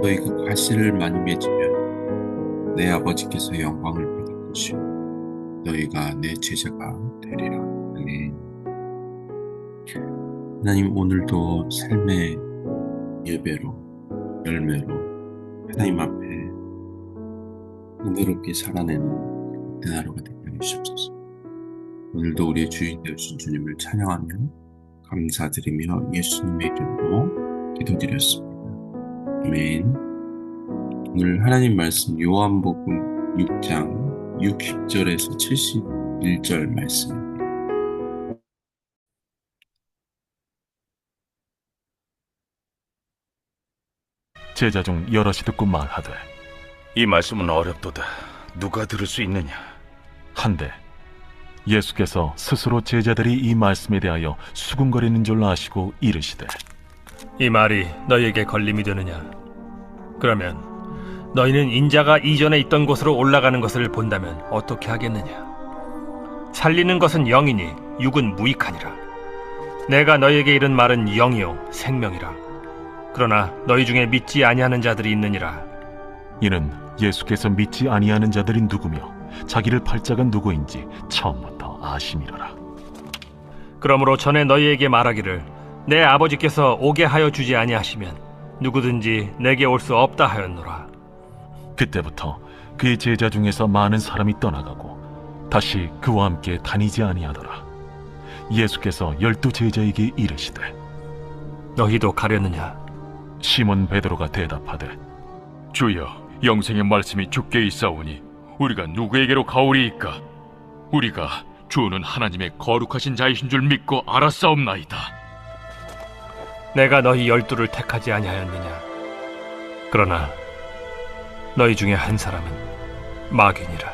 너희가 과실을 많이 맺으면 내 아버지께서 영광을 받을 것이요 너희가 내 제자가 되리라. 아멘. 하나님, 오늘도 삶의 예배로, 열매로 하나님 앞에 은혜롭게 살아내는 그 하루가 되게 해 주옵소서. 오늘도 우리의 주인 되신 주님을 찬양하며 감사드리며 예수님의 이름으로 기도드렸습니다. 아멘. 오늘 하나님 말씀 요한복음 6장 60절에서 71절 말씀입니다. 제자 중 여럿이 듣고 말하되, 이 말씀은 어렵도다. 누가 들을 수 있느냐? 한데 예수께서 스스로 제자들이 이 말씀에 대하여 수군거리는 줄 아시고 이르시되, 이 말이 너희에게 걸림이 되느냐? 그러면 너희는 인자가 이전에 있던 곳으로 올라가는 것을 본다면 어떻게 하겠느냐? 살리는 것은 영이니 육은 무익하니라. 내가 너희에게 이른 말은 영이요 생명이라. 그러나 너희 중에 믿지 아니하는 자들이 있느니라. 이는 예수께서 믿지 아니하는 자들이 누구며 자기를 팔 자가 누구인지 처음부터 아심이로라. 그러므로 전에 너희에게 말하기를 내 아버지께서 오게 하여 주지 아니하시면 누구든지 내게 올 수 없다 하였노라. 그때부터 그의 제자 중에서 많은 사람이 떠나가고 다시 그와 함께 다니지 아니하더라. 예수께서 12 제자에게 이르시되, 너희도 가려느냐? 시몬 베드로가 대답하되, 주여, 영생의 말씀이 주께 있사오니 우리가 누구에게로 가오리이까? 우리가 주는 하나님의 거룩하신 자이신 줄 믿고 알았사옵나이다. 내가 너희 12를 택하지 아니하였느냐? 그러나 너희 중에 한 사람은 마귀니라.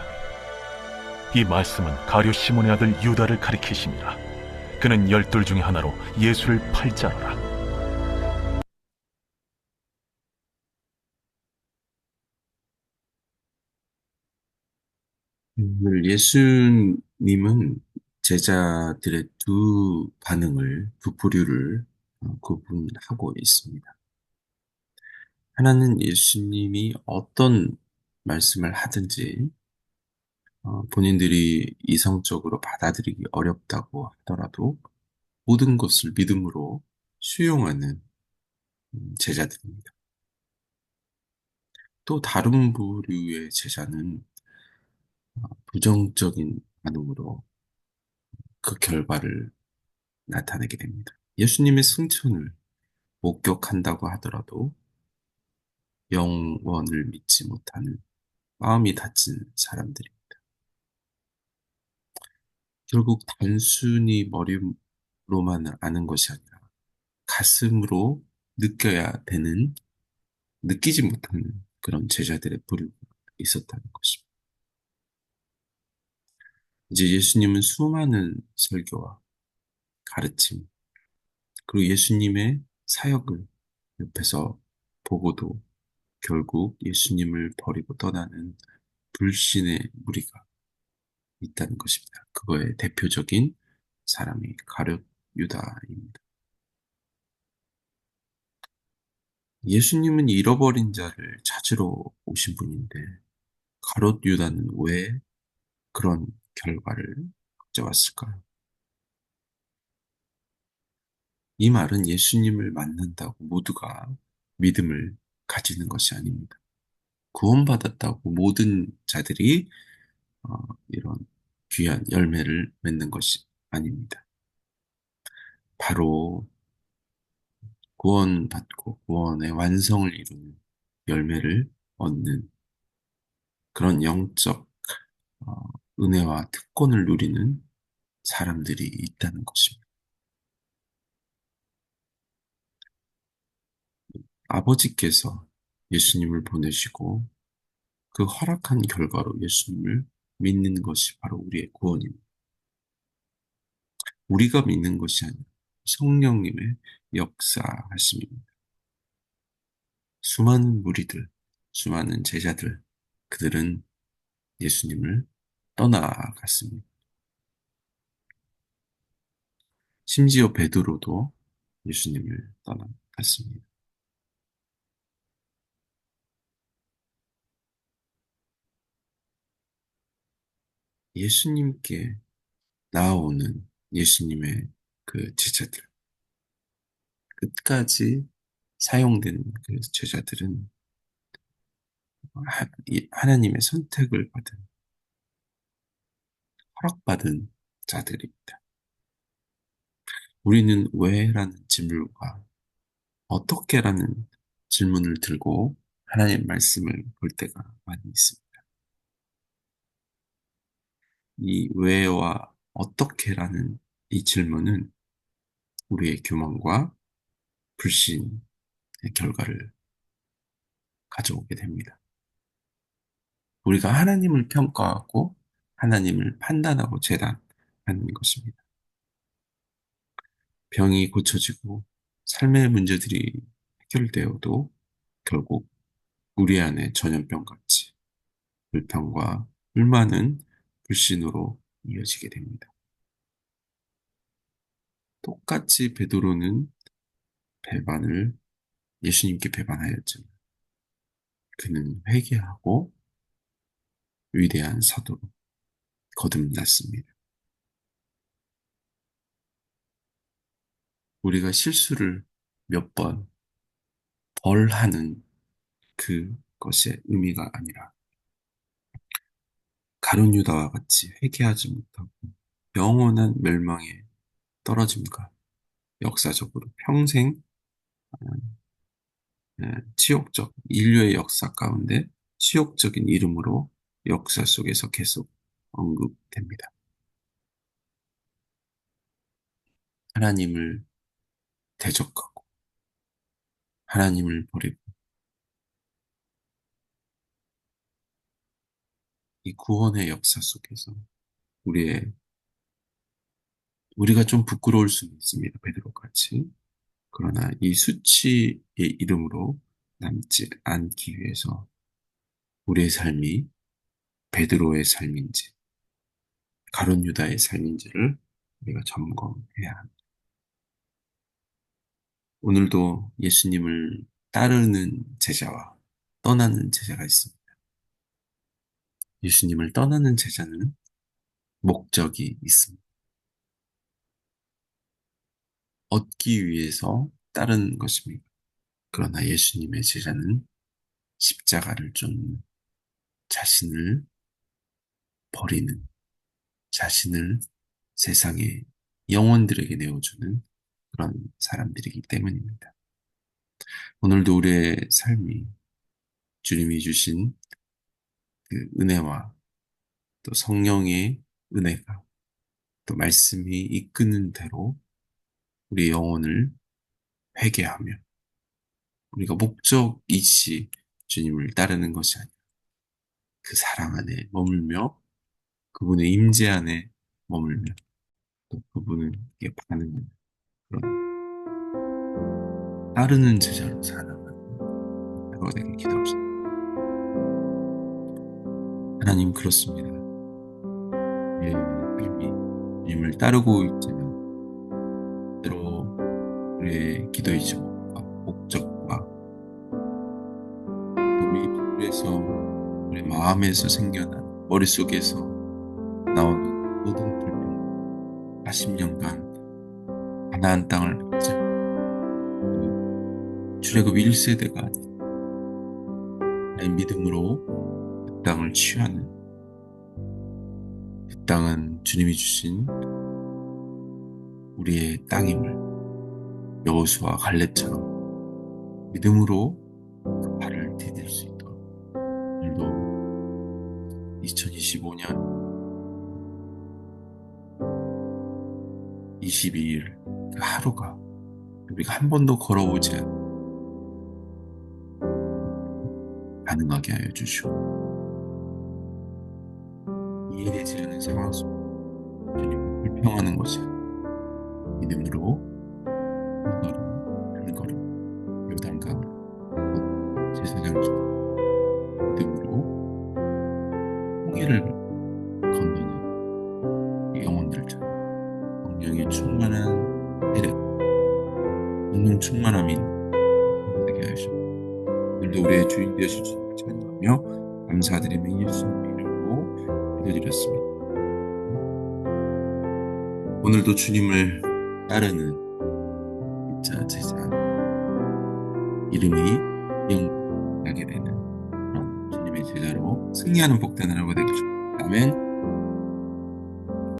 이 말씀은 가룟 시몬의 아들 유다를 가리키심이라. 그는 12 중에 하나로 예수를 팔 자로라. 오늘 예수님은 제자들의 두 반응을, 두 부류를 구분하고 있습니다. 하나는 예수님이 어떤 말씀을 하든지 본인들이 이성적으로 받아들이기 어렵다고 하더라도 모든 것을 믿음으로 수용하는 제자들입니다. 또 다른 부류의 제자는 부정적인 반응으로 그 결과를 나타내게 됩니다. 예수님의 승천을 목격한다고 하더라도 영원을 믿지 못하는 마음이 다친 사람들입니다. 결국 단순히 머리로만 아는 것이 아니라 가슴으로 느껴야 되는, 느끼지 못하는 그런 제자들의 부류가 있었다는 것입니다. 이제 예수님은 수많은 설교와 가르침, 그리고 예수님의 사역을 옆에서 보고도 결국 예수님을 버리고 떠나는 불신의 무리가 있다는 것입니다. 그거의 대표적인 사람이 가룟 유다입니다. 예수님은 잃어버린 자를 찾으러 오신 분인데 가룟 유다는 왜 그런 결과를 가져왔을까요? 이 말은 예수님을 만난다고 모두가 믿음을 가지는 것이 아닙니다. 구원받았다고 모든 자들이 이런 귀한 열매를 맺는 것이 아닙니다. 바로 구원받고 구원의 완성을 이루는 열매를 얻는 그런 영적 어, 은혜와 특권을 누리는 사람들이 있다는 것입니다. 아버지께서 예수님을 보내시고 그 허락한 결과로 예수님을 믿는 것이 바로 우리의 구원입니다. 우리가 믿는 것이 아니라 성령님의 역사하심입니다. 수많은 무리들, 수많은 제자들, 그들은 예수님을 떠나갔습니다. 심지어 베드로도 예수님을 떠나갔습니다. 예수님께 나아오는 예수님의 그 제자들, 끝까지 사용되는 그 제자들은 하나님의 선택을 받은, 허락받은 자들입니다. 우리는 왜라는 질문과 어떻게라는 질문을 들고 하나님 말씀을 볼 때가 많이 있습니다. 이 왜와 어떻게라는 이 질문은 우리의 교만과 불신의 결과를 가져오게 됩니다. 우리가 하나님을 평가하고 하나님을 판단하고 재단하는 것입니다. 병이 고쳐지고 삶의 문제들이 해결되어도 결국 우리 안에 전염병같이 불평과 불만은 불신으로 이어지게 됩니다. 똑같이 베드로는 예수님께 배반하였지만 그는 회개하고 위대한 사도로 거듭났습니다. 우리가 실수를 몇 번 벌하는 그것의 의미가 아니라 가룟 유다와 같이 회개하지 못하고 영원한 멸망에 떨어짐과 역사적으로 평생 치욕적 인류의 역사 가운데 치욕적인 이름으로 역사 속에서 계속 언급됩니다. 하나님을 대적하고 하나님을 버리고 이 구원의 역사 속에서 우리가 좀 부끄러울 수는 있습니다. 베드로같이. 그러나 이 수치의 이름으로 남지 않기 위해서 우리의 삶이 베드로의 삶인지 가룟 유다의 삶인지를 우리가 점검해야 합니다. 오늘도 예수님을 따르는 제자와 떠나는 제자가 있습니다. 예수님을 떠나는 제자는 목적이 있습니다. 얻기 위해서 따르는 것입니다. 그러나 예수님의 제자는 십자가를 쫓는, 자신을 버리는, 자신을 세상의 영혼들에게 내어주는 그런 사람들이기 때문입니다. 오늘도 우리의 삶이 주님이 주신 그 은혜와 또 성령의 은혜가 또 말씀이 이끄는 대로 우리 영혼을 회개하며 우리가 목적이시 주님을 따르는 것이 아니라 그 사랑 안에 머물며 그분의 임재 안에 머물며 또 그분에게 반응하는 그런 따르는 제자로 살아가는 하루가 되길 기도합시다. 하나님, 그렇습니다. 우리의 삶이 주님을 따르고 있지만 때로 우리의 기도의 제목과 목적과 우리 입술에서 우리 마음에서 생겨난 머릿속에서 나오는 모든 불평 40년간 가나안 땅을 받지 출애굽 1세대가 아닌 나의 믿음으로 그 땅을 취하는 그 땅은 주님이 주신 우리의 땅임을 여호수아 갈렙처럼 믿음으로 그 발을 디딜 수 있도록 오늘도 2025년 22일 그 하루가 우리가 한 번도 걸어보지 않은 가능하게 하여 주시고 이해되지 않는 상황 속 주님을 불평하는 것이 아니라 믿음으로 한 걸음 요단강 제사장 중 믿음으로 홍해를 건너는 영혼들처럼 성령의 충만한 세례 성령 충만함인 되게 하시고 오늘도 우리의 주인 되어주신 주님을 찬양하며 감사드리며 예수님의 이름으로 기도드렸습니다. 오늘도 주님을 따르는 제자 이름이 영광나게 되는 그런 주님의 제자로 승리하는 복된 하루가 되길 축복합니다. 아멘.